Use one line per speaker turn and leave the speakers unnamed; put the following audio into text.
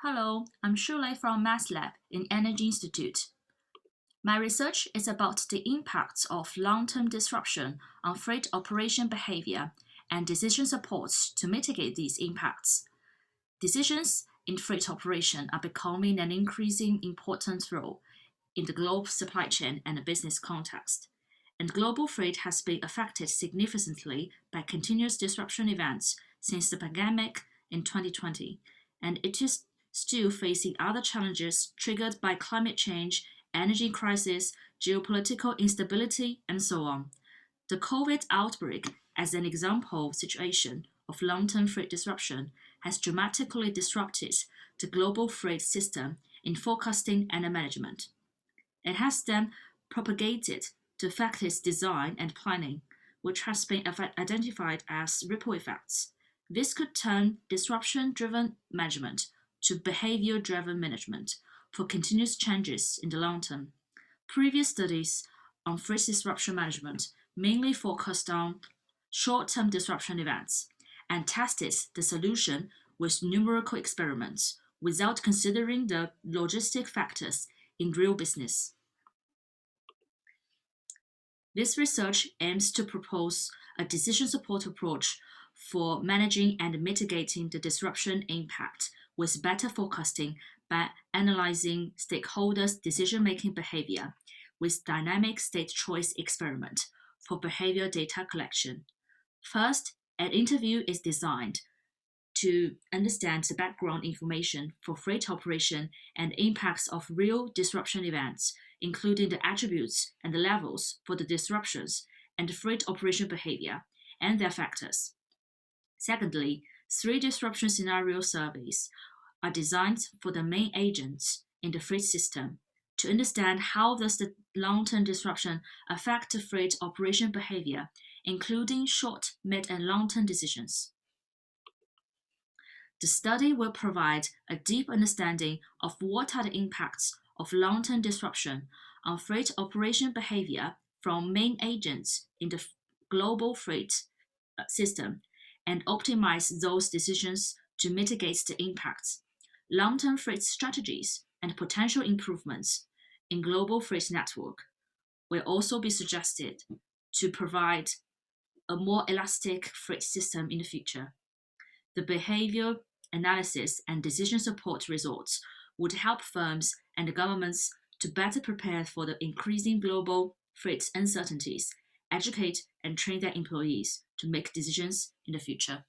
Hello, I'm Shulei from Math Lab in Energy Institute. My research is about the impacts of long-term disruption on freight operation behavior and decision supports to mitigate these impacts. Decisions in freight operation are becoming an increasing important role in the global supply chain and business context. And global freight has been affected significantly by continuous disruption events since the pandemic in 2020, and it is still facing other challenges triggered by climate change, energy crisis, geopolitical instability, and so on. The COVID outbreak, as an example situation of long-term freight disruption, has dramatically disrupted the global freight system in forecasting and management. It has then propagated to affect its design and planning, which has been identified as ripple effects. This could turn disruption-driven management to behavior-driven management for continuous changes in the long term. Previous studies on freight disruption management mainly focused on short-term disruption events and tested the solution with numerical experiments without considering the logistic factors in real business. This research aims to propose a decision support approach for managing and mitigating the disruption impact with better forecasting by analyzing stakeholders' decision-making behavior with dynamic state choice experiment for behavior data collection. First, an interview is designed to understand the background information for freight operation and impacts of real disruption events, including the attributes and the levels for the disruptions and the freight operation behavior and their factors. Secondly, 3 disruption scenario surveys are designed for the main agents in the freight system to understand how does the long-term disruption affect the freight operation behavior, including short, mid, and long-term decisions. The study will provide a deep understanding of what are the impacts of long-term disruption on freight operation behavior from main agents in the global freight system and optimize those decisions to mitigate the impacts. Long-term freight strategies and potential improvements in global freight network will also be suggested to provide a more elastic freight system in the future. The behavior analysis and decision support results would help firms and governments to better prepare for the increasing global freight uncertainties, educate and train their employees to make decisions in the future.